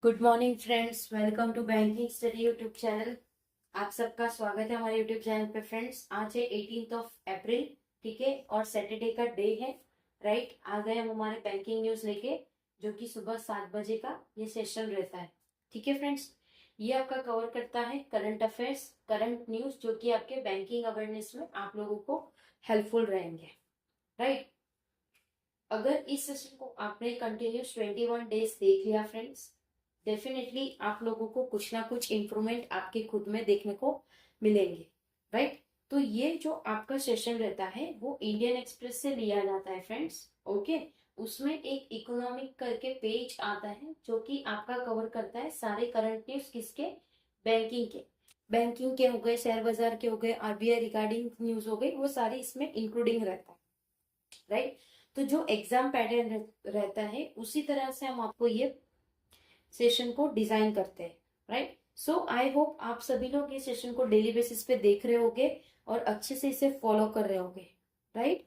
Good morning friends, welcome to banking study YouTube channel. आप सबका स्वागत है हमारे यूट्यूब चैनल पे। फ्रेंड्स, आज है 18 अप्रैल, ठीक है, और सैटरडे का डे है। राइट, आ गए हम हमारे बैंकिंग न्यूज लेके, जो कि सुबह 7 बजे का ये सेशन रहता है। ठीक है फ्रेंड्स, ये आपका कवर करता है करंट अफेयर्स, करंट न्यूज, जो कि आपके बैंकिंग अवेयरनेस में आप लोगों को हेल्पफुल रहेंगे। राइट, अगर इस सेशन को आपने कंटिन्यूस 21 डेज देख लिया फ्रेंड्स, डेफिनेटली आप लोगों को कुछ ना कुछ इम्प्रूवमेंट आपके खुद में देखने को मिलेंगे। राइट, तो ये जो आपका सेशन रहता है वो इंडियन एक्सप्रेस से लिया जाता है फ्रेंड्स। ओके, उसमें एक इकोनॉमिक करके पेज आता है जो कि आपका कवर करता है सारे करंट न्यूज, किसके, बैंकिंग के हो गए, शेयर बाजार के हो गए, आरबीआई रिगार्डिंग न्यूज हो गई, वो सारी इसमें इंक्लूडिंग रहता है। राइट, तो जो एग्जाम पैटर्न रहता है उसी तरह से हम आपको ये सेशन को डिजाइन करते हैं। राइट, सो आई होप आप सभी लोग ये सेशन को डेली बेसिस पे देख रहे होगे और अच्छे से इसे फॉलो कर रहे होगे। राइट,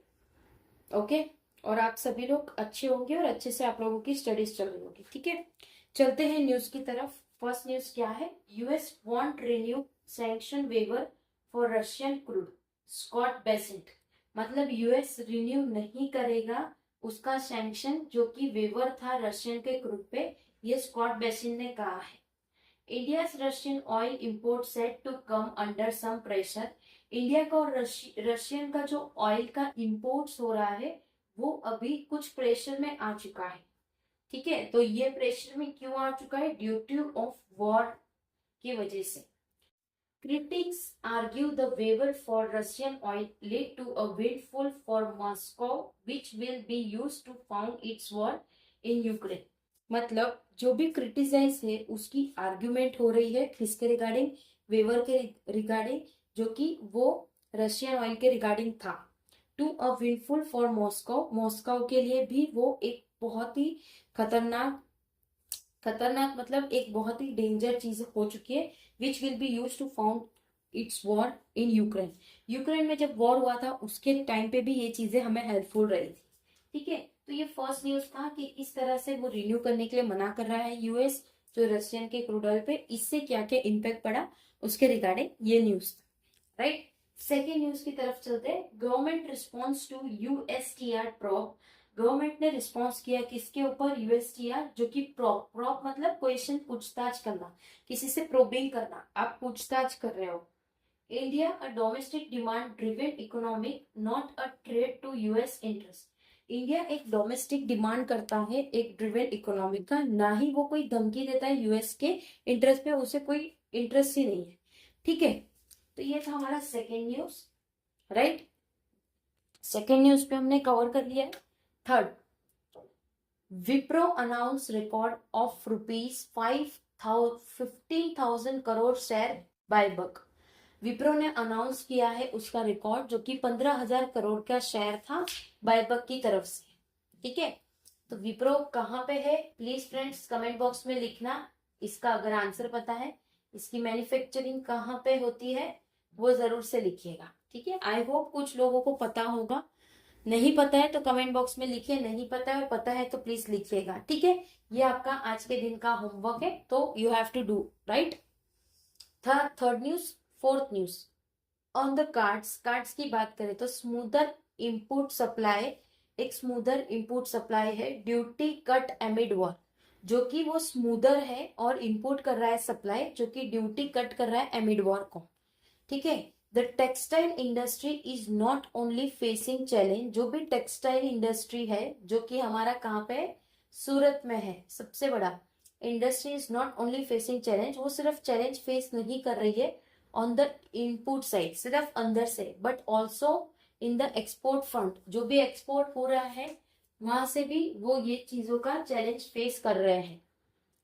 ओके, और आप सभी लोग अच्छे होंगे और अच्छे से आप लोगों की स्टडीज चल रही होगी। ठीक है, चलते हैं न्यूज की तरफ। फर्स्ट न्यूज क्या है? US want renew sanction waiver for Russian crude, Scott Bessent. मतलब यूएस रिन्यू नहीं करेगा उसका सैंक्शन जो कि वेवर था रशियन के क्रूड पे, ये स्कॉट बेसिन ने कहा है। India Russian oil import set to come under some pressure. India का और रशियन का जो ऑयल का इंपोर्ट्स हो रहा है वो अभी कुछ प्रेशर में आ चुका है। ठीक है, तो ये प्रेशर में क्यों आ चुका है? ड्यू टू ऑफ वॉर की वजह से। Critics argue the waiver for Russian oil led to a windfall for Moscow, which will be used to fund its war in Ukraine. मतलब जो भी क्रिटिसाइज है उसकी आर्ग्यूमेंट हो रही है किसके रिगार्डिंग? वेवर के रिगार्डिंग, जो कि वो रशियन ऑयल के रिगार्डिंग था। To a windfall for Moscow, Moscow के लिए भी वो एक बहुत ही खतरनाक खतरनाक मतलब एक बहुत ही डेंजर चीज हो चुकी है, which will be used to found its war in Ukraine. Ukraine में जब वॉर हुआ था उसके टाइम पे भी ये चीजें हमें हेल्पफुल रही थी। ठीक है, तो ये फर्स्ट न्यूज था कि इस तरह से वो रिन्यू करने के लिए मना कर रहा है यूएस, जो रशियन के क्रूड ऑयल पे, इससे क्या क्या इम्पैक्ट पड़ा उसके रिगार्डिंग ये न्यूज था। राइट, सेकेंड न्यूज की तरफ चलते हैं। Government response to USTR probe. Government ने रिस्पॉन्स किया किसके ऊपर? यूएसटीआर, जो कि प्रोब, प्रोब मतलब क्वेश्चन, पूछताछ करना, किसी से प्रोबिंग करना, आप पूछताछ कर रहे हो। India a domestic demand driven economic, not a trade to US interest. India एक डोमेस्टिक डिमांड करता है, एक ड्रिवन इकोनॉमिक का, ना ही वो कोई धमकी देता है यूएस के इंटरेस्ट पे, उसे कोई इंटरेस्ट ही नहीं है। ठीक है, तो ये था हमारा second news. Right, second news पे हमने कवर कर लिया है। Third, Wipro announce record of ₹15,000 crore share buyback. Wipro ने अनाउंस किया है उसका रिकॉर्ड, जो कि 15,000 करोड़ का शेयर था बायबैक की तरफ से। ठीक है, तो विप्रो कहाँ पे है? प्लीज फ्रेंड्स कमेंट बॉक्स में लिखना, इसका अगर आंसर पता है, इसकी मैन्युफैक्चरिंग कहाँ पे होती है वो जरूर से लिखिएगा। ठीक है, आई होप कुछ लोगों को पता होगा, नहीं पता है तो कमेंट बॉक्स में लिखिए, नहीं पता है, पता है तो प्लीज लिखिएगा। ठीक है, ये आपका आज के दिन का होमवर्क है, तो you have to do. Right, third news. Fourth news, on the cards. Cards की बात करें तो स्मूदर इनपुट सप्लाई, एक स्मूदर इनपुट सप्लाई है, ड्यूटी कट एमिड वॉर, जो कि वो स्मूदर है और इनपुट कर रहा है सप्लाई, जो कि ड्यूटी कट कर रहा है एमिड वॉर को। ठीक है, the textile industry is not only facing challenge. जो भी टेक्सटाइल इंडस्ट्री है, जो कि हमारा कहाँ पे है? सूरत में है, सबसे बड़ा industry, is not only facing challenge, वो सिर्फ चैलेंज फेस नहीं कर रही है ऑन द इनपुट साइड, सिर्फ अंदर से, but also in the export front, जो भी एक्सपोर्ट हो रहा है वहां से भी वो ये चीजों का चैलेंज फेस कर रहे हैं।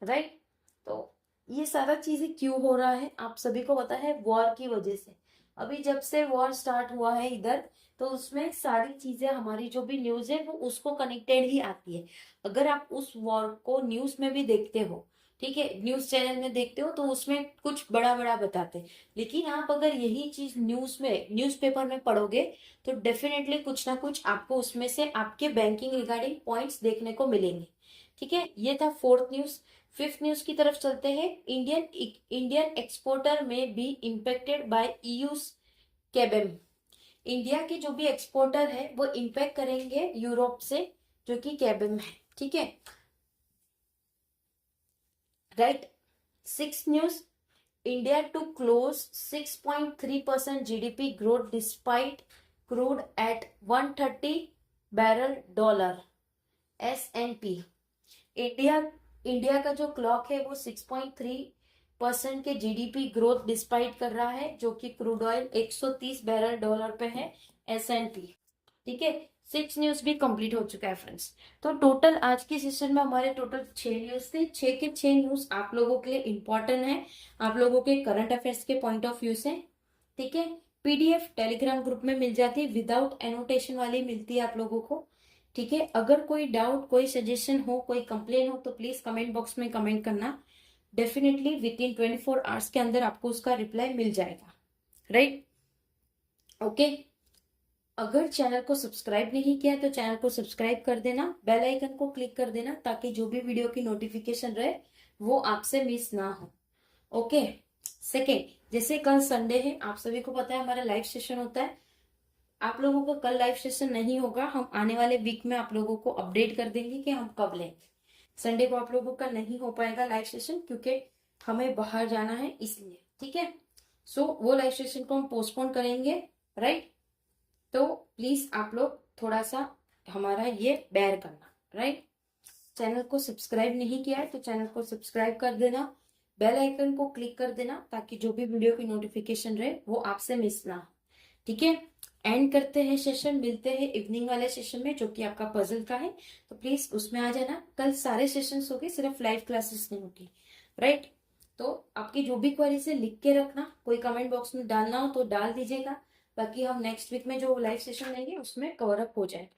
राइट, तो ये सारा चीजें क्यों हो रहा है आप सभी को पता है? वॉर की वजह से। अभी जब से वॉर स्टार्ट हुआ है इधर, तो उसमें सारी चीजें, हमारी जो भी न्यूज है वो उसको कनेक्टेड ही आती है। अगर आप उस वॉर को न्यूज में भी देखते हो, ठीक है, न्यूज चैनल में देखते हो, तो उसमें कुछ बड़ा बड़ा बताते हैं, लेकिन आप अगर यही चीज न्यूज में, न्यूज़पेपर में पढ़ोगे तो डेफिनेटली कुछ ना कुछ आपको उसमें से आपके बैंकिंग रिगार्डिंग पॉइंट्स देखने को मिलेंगे। ठीक है, ये था फोर्थ न्यूज। फिफ्थ न्यूज की तरफ चलते हैं। इंडियन एक्सपोर्टर में बी इम्पेक्टेड बाय ईयूज केबेम। इंडिया के जो भी एक्सपोर्टर है वो इम्पैक्ट करेंगे यूरोप से, जो कि केबेम है। ठीक है, right. Six news, India to close 6.3% GDP growth despite crude at 130 barrel dollar S&P। India India का जो क्लॉक है वो 6.3% के जीडीपी ग्रोथ डिस्पाइट कर रहा है, जो कि क्रूड ऑयल 130 बैरल डॉलर पे है S&P। ठीक है, सिक्स न्यूज भी कंप्लीट हो चुका है फ्रेंड्स। तो टोटल आज के सेशन में हमारे टोटल 6 न्यूज थे। 6 के 6 न्यूज आप लोगों के लिए इंपॉर्टेंट है, आप लोगों के करंट अफेयर्स के पॉइंट ऑफ व्यू से। ठीक है, पीडीएफ टेलीग्राम ग्रुप में मिल जाती है, विदाउट एनोटेशन वाली मिलती है आप लोगों को। ठीक है, अगर कोई डाउट, कोई सजेशन हो, कोई कंप्लेन हो तो प्लीज कमेंट बॉक्स में कमेंट करना। डेफिनेटली विद इन 24 आवर्स के अंदर आपको उसका रिप्लाई मिल जाएगा। Right, okay. अगर चैनल को सब्सक्राइब नहीं किया तो चैनल को सब्सक्राइब कर देना, बेल आइकन को क्लिक कर देना, ताकि जो भी वीडियो की नोटिफिकेशन रहे वो आपसे मिस ना हो। ओके। सेकेंड, जैसे कल संडे है, आप सभी को पता है हमारा लाइव सेशन होता है। आप लोगों का कल लाइव सेशन नहीं होगा, हम आने वाले वीक में आप लोगों को अपडेट कर देंगे कि हम कब लेंगे। संडे को आप लोगों का नहीं हो पाएगा लाइव सेशन, क्योंकि हमें बाहर जाना है इसलिए। ठीक है, सो वो लाइव सेशन को हम पोस्टपोन करेंगे। राइट, तो प्लीज आप लोग थोड़ा सा हमारा ये बेयर करना। राइट, चैनल को सब्सक्राइब नहीं किया है तो चैनल को सब्सक्राइब कर देना, बेल आइकन को क्लिक कर देना, ताकि जो भी वीडियो की नोटिफिकेशन रहे वो आपसे मिस ना हो। ठीक है, एंड करते हैं सेशन, मिलते हैं इवनिंग वाले सेशन में, जो कि आपका पजल का है। तो प्लीज उसमें आ जाना। कल सारे सेशंस होंगे, सिर्फ लाइव क्लासेस नहीं होगी। राइट, तो आपकी जो भी क्वेरीज है लिख के रखना, कोई कमेंट बॉक्स में डालना हो तो डाल दीजिएगा, बाकी हम नेक्स्ट वीक में जो लाइव सेशन लेंगे उसमें कवर अप हो जाएगा।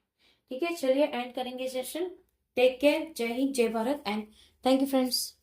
ठीक है, चलिए एंड करेंगे सेशन। टेक केयर, जय हिंद, जय Bharat, and thank you friends.